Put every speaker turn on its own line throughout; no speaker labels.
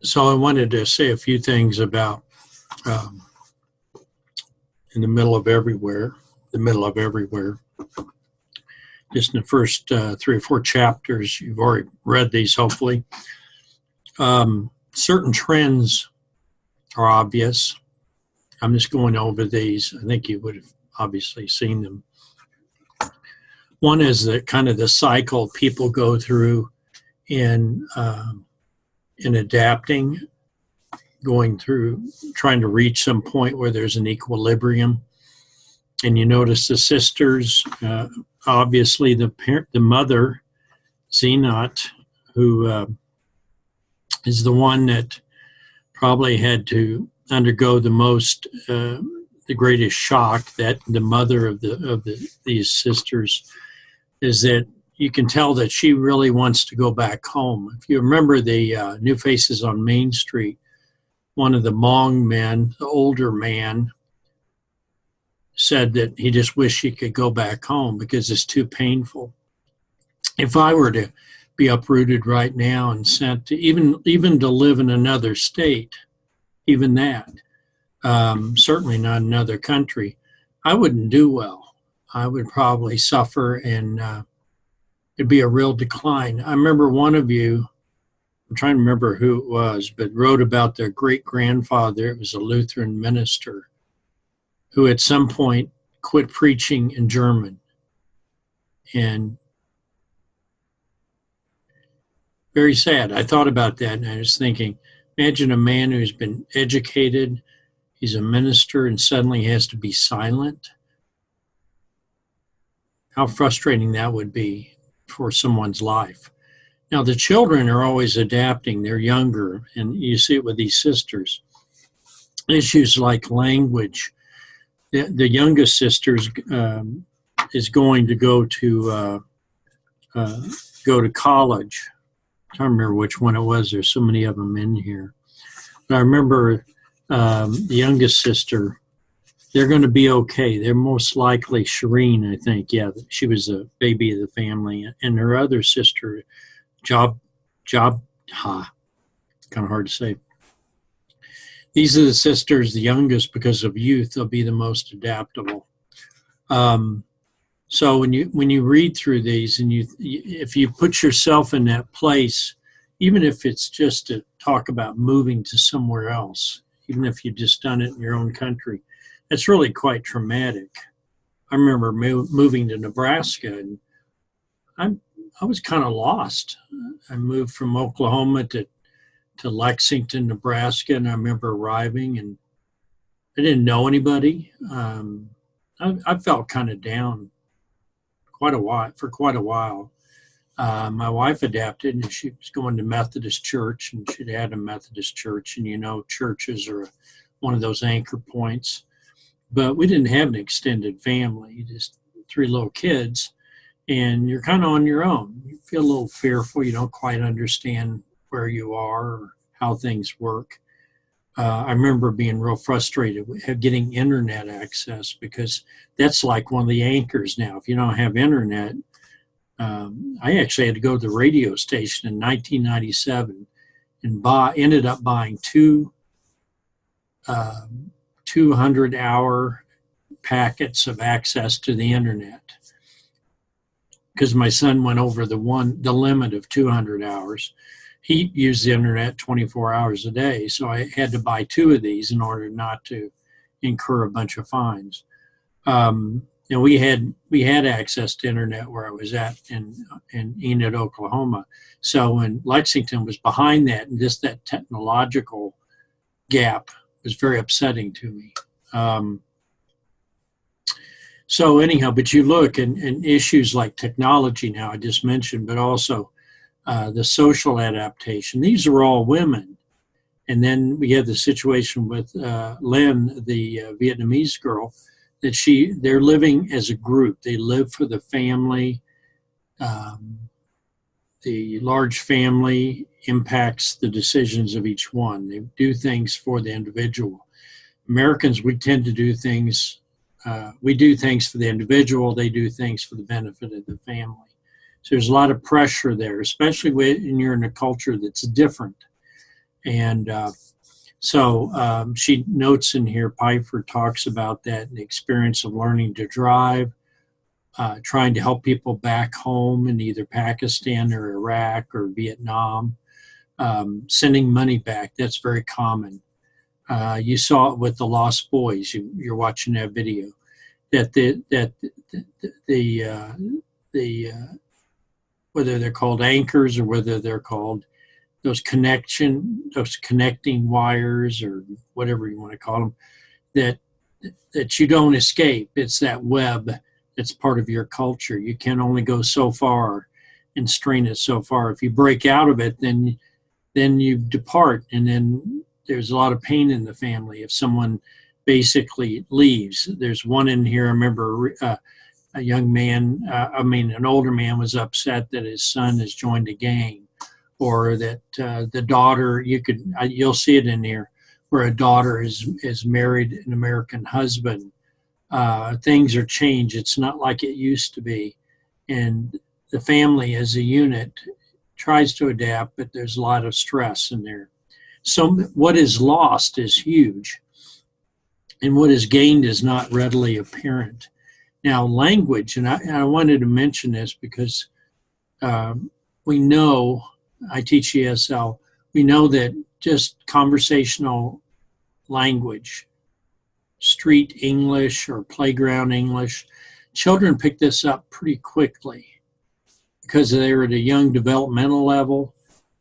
So I wanted to say a few things about um, in the middle of everywhere, the middle of everywhere. Just in the first 3 or 4 chapters, you've already read these, hopefully. Certain trends are obvious. I'm just going over these. I think you would have obviously seen them. One is the kind of the cycle people go through in adapting, going through, trying to reach some point where there's an equilibrium. And you notice the sisters, obviously the mother, Zenat, who is the one that probably had to undergo the greatest shock. That the mother of these sisters, is that you can tell that she really wants to go back home. If you remember the New Faces on Main Street, one of the Hmong men, the older man, said that he just wished he could go back home because it's too painful. If I were to be uprooted right now and sent to even to live in another state, even that, certainly not another country, I wouldn't do well. I would probably suffer, and it'd be a real decline. I remember one of you, I'm trying to remember who it was, but wrote about their great-grandfather. It was a Lutheran minister who at some point quit preaching in German. And very sad. I thought about that, and I was thinking, imagine a man who's been educated, he's a minister, and suddenly has to be silent. How frustrating that would be for someone's life. Now, the children are always adapting. They're younger, and you see it with these sisters. Issues like language. The youngest sister is going to go to college. I don't remember which one it was. There's so many of them in here. But I remember the youngest sister, they're going to be okay. They're most likely Shireen, I think. Yeah, she was a baby of the family. And her other sister, Jabha, kind of hard to say. These are the sisters, the youngest, because of youth, they'll be the most adaptable. So when you read through these, and if you put yourself in that place, even if it's just to talk about moving to somewhere else, even if you've just done it in your own country, that's really quite traumatic. I remember moving to Nebraska, and I was kind of lost. I moved from Oklahoma to Lexington, Nebraska, and I remember arriving, and I didn't know anybody. I felt kind of down for quite a while. My wife adapted, and she was going to Methodist church, and she'd had a Methodist church, and churches are one of those anchor points. But we didn't have an extended family, just 3 little kids, and you're kind of on your own. You feel a little fearful. You don't quite understand where you are or how things work. I remember being real frustrated with getting internet access, because that's like one of the anchors now. If you don't have internet, I actually had to go to the radio station in 1997 and ended up buying 2 200-hour packets of access to the internet, because my son went over the limit of 200 hours. He used the internet 24 hours a day, so I had to buy 2 of these in order not to incur a bunch of fines. We had access to internet where I was at in Enid, Oklahoma. So when Lexington was behind that, and just that technological gap was very upsetting to me. So anyhow, but you look and issues like technology now, I just mentioned, but also the social adaptation. These are all women. And then we have the situation with Lynn, the Vietnamese girl, that they're living as a group. They live for the family. The large family impacts the decisions of each one. They do things for the individual. Americans, we tend to do things, we do things for the individual. They do things for the benefit of the family. So there's a lot of pressure there, especially when you're in a culture that's different. And she notes in here, Pfeiffer talks about that, the experience of learning to drive, trying to help people back home in either Pakistan or Iraq or Vietnam, sending money back. That's very common. You saw it with the Lost Boys. You're watching that video. That whether they're called anchors or whether they're called those connecting wires or whatever you want to call them, that you don't escape. It's that web that's part of your culture. You can only go so far and strain it so far. If you break out of it, then you depart, and then there's a lot of pain in the family if someone basically leaves. There's one in here, I remember a young man, an older man was upset that his son has joined a gang, or that the daughter, you'll see it in here, where a daughter is married an American husband. Things are changed. It's not like it used to be. And the family as a unit tries to adapt, but there's a lot of stress in there. So what is lost is huge, and what is gained is not readily apparent. Now, language, and I wanted to mention this because we know, I teach ESL, we know that just conversational language, street English or playground English, children pick this up pretty quickly because they're at a young developmental level.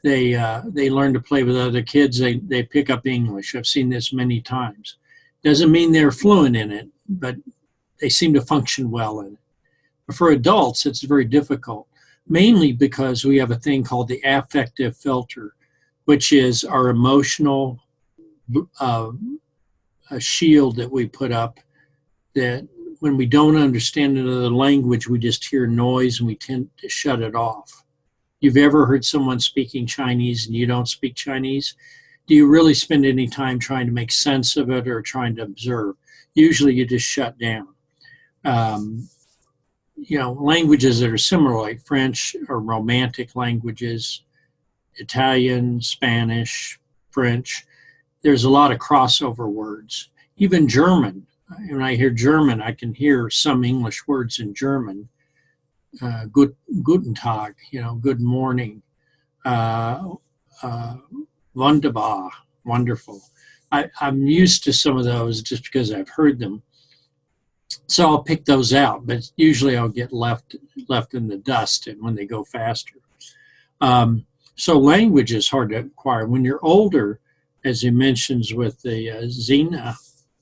They learn to play with other kids. They pick up English. I've seen this many times. Doesn't mean they're fluent in it, but they seem to function well in it. But for adults, it's very difficult, mainly because we have a thing called the affective filter, which is our emotional a shield that we put up, that when we don't understand another language, we just hear noise and we tend to shut it off. You've ever heard someone speaking Chinese and you don't speak Chinese? Do you really spend any time trying to make sense of it or trying to observe? Usually you just shut down. Languages that are similar, like French or Romantic languages, Italian, Spanish, French, there's a lot of crossover words. Even German. When I hear German, I can hear some English words in German. Guten Tag, good morning. Wunderbar, wonderful. I'm used to some of those just because I've heard them. So I'll pick those out, but usually I'll get left in the dust and when they go faster. So language is hard to acquire. When you're older, as he mentions with the Zina,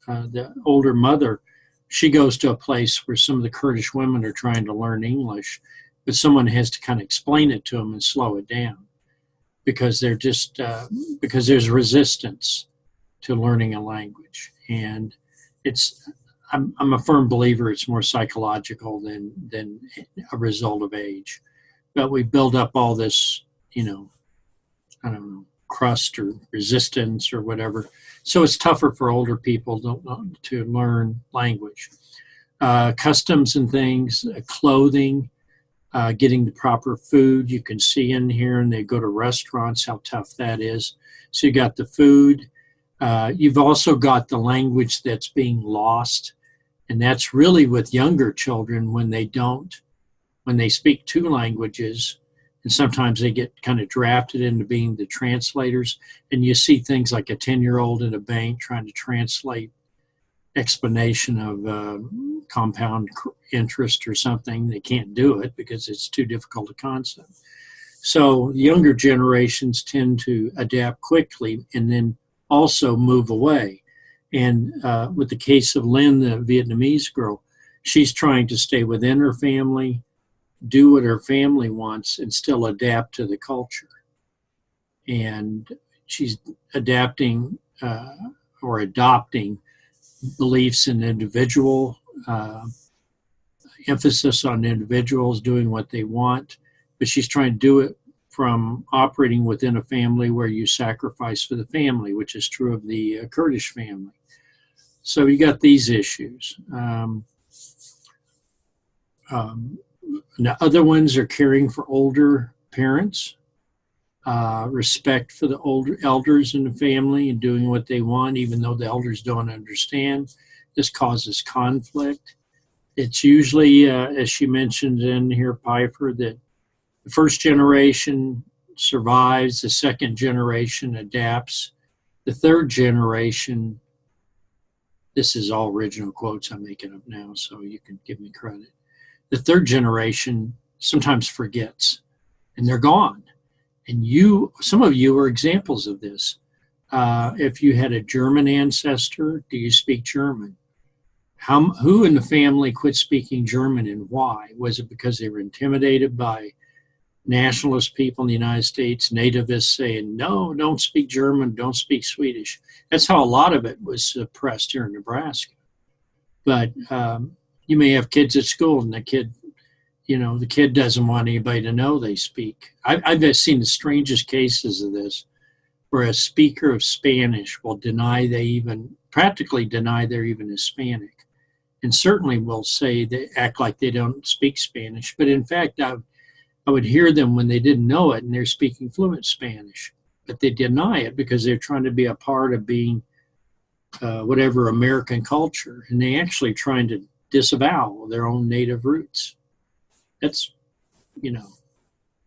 the older mother, she goes to a place where some of the Kurdish women are trying to learn English, but someone has to kind of explain it to them and slow it down because they're just because there's resistance to learning a language, and I'm a firm believer it's more psychological than a result of age, but we build up all this, I don't know, crust or resistance or whatever. So it's tougher for older people to learn language. Customs and things, clothing, getting the proper food. You can see in here, and they go to restaurants, how tough that is. So you got the food. You've also got the language that's being lost. And that's really with younger children when they speak two languages, and sometimes they get kind of drafted into being the translators. And you see things like a 10-year-old in a bank trying to translate explanation of compound interest or something. They can't do it because it's too difficult a concept. So younger generations tend to adapt quickly and then also move away. And with the case of Lynn, the Vietnamese girl, she's trying to stay within her family, do what her family wants, and still adapt to the culture. And she's adapting or adopting beliefs in individual, emphasis on individuals doing what they want, but she's trying to do it from operating within a family where you sacrifice for the family, which is true of the Kurdish family. So you got these issues. The other ones are caring for older parents. respect for the older elders in the family and doing what they want, even though the elders don't understand. This causes conflict. It's usually, as she mentioned in here, Piper, that the first generation survives, the second generation adapts, the third generation, this is all original quotes I'm making up now, so you can give me credit. The third generation sometimes forgets, and they're gone. And some of you are examples of this. If you had a German ancestor, do you speak German? Who in the family quit speaking German and why? Was it because they were intimidated by nationalist people in the United States, nativists saying, no, don't speak German, don't speak Swedish? That's how a lot of it was suppressed here in Nebraska. But you may have kids at school and the kid doesn't want anybody to know they speak. I've seen the strangest cases of this, where a speaker of Spanish will practically deny they're even Hispanic, and certainly will say they act like they don't speak Spanish. But in fact, I would hear them when they didn't know it and they're speaking fluent Spanish, but they deny it because they're trying to be a part of being whatever American culture, and they actually trying to disavow their own native roots. That's,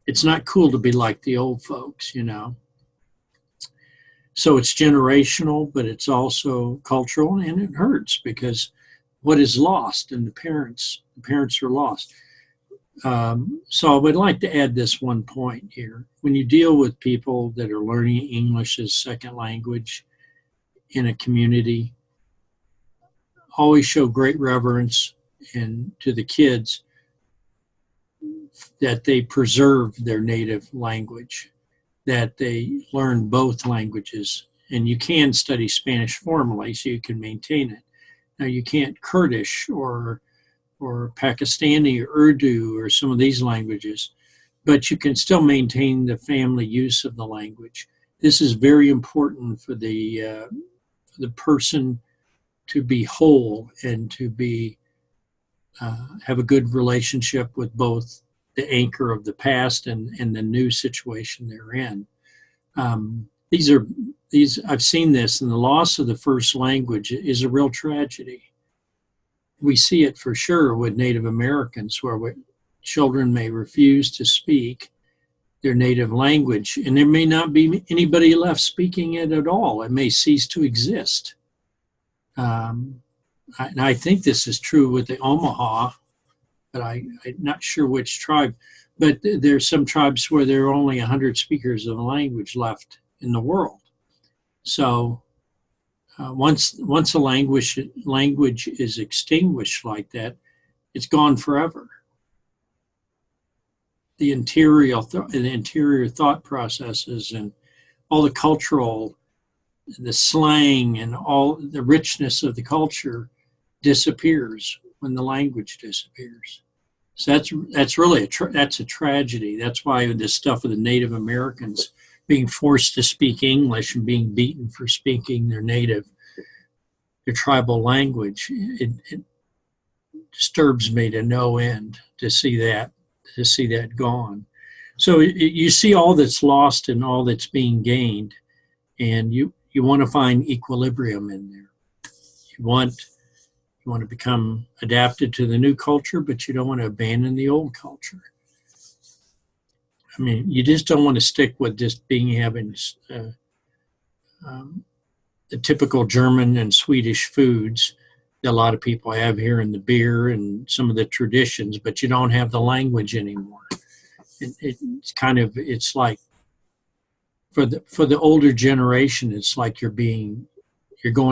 it's not cool to be like the old folks, So it's generational, but it's also cultural, and it hurts because what is lost, and the parents are lost. So I would like to add this one point here. When you deal with people that are learning English as second language in a community, always show great reverence to the kids, that they preserve their native language, that they learn both languages. And you can study Spanish formally so you can maintain it. Now, you can't Kurdish or Pakistani or Urdu or some of these languages, but you can still maintain the family use of the language. This is very important for the person to be whole and to have a good relationship with both the anchor of the past and the new situation they're in. I've seen this, and the loss of the first language is a real tragedy. We see it for sure with Native Americans, where children may refuse to speak their native language, and there may not be anybody left speaking it at all. It may cease to exist. And I think this is true with the Omaha, but I'm not sure which tribe. But there's some tribes where there are only 100 speakers of the language left in the world. So once a language is extinguished like that, it's gone forever. The interior thought processes and all the cultural, the slang and all the richness of the culture disappears when the language disappears. So that's really that's a tragedy. That's why this stuff of the Native Americans being forced to speak English and being beaten for speaking their tribal language, it disturbs me to no end to see that gone. So you see all that's lost and all that's being gained, and you want to find equilibrium in there. You want to become adapted to the new culture, but you don't want to abandon the old culture. I mean, you just don't want to stick with just having the typical German and Swedish foods that a lot of people have here in the beer and some of the traditions, but you don't have the language anymore. It's like for the older generation, it's like you're going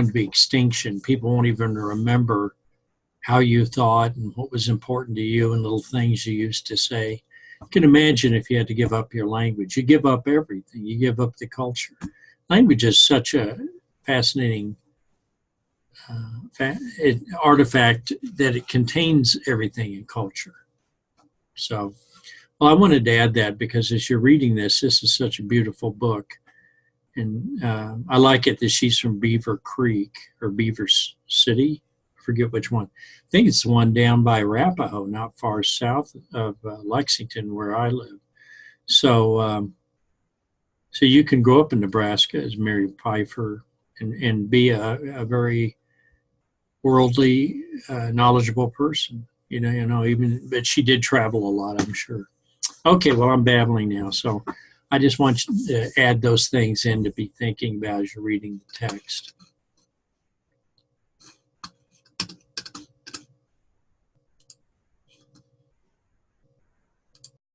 to be extinction. People won't even remember how you thought and what was important to you and little things you used to say. You can imagine if you had to give up your language. You give up everything. You give up the culture. Language is such a fascinating artifact that it contains everything in culture. So, well, I wanted to add that because as you're reading this is such a beautiful book. And I like it that she's from Beaver Creek or Beaver City. I forget which one. I think it's the one down by Arapahoe, not far south of Lexington, where I live. So So you can grow up in Nebraska as Mary Pfeiffer and be a very worldly, knowledgeable person. Even, but she did travel a lot, I'm sure. Okay, well, I'm babbling now, so I just want you to add those things in to be thinking about as you're reading the text.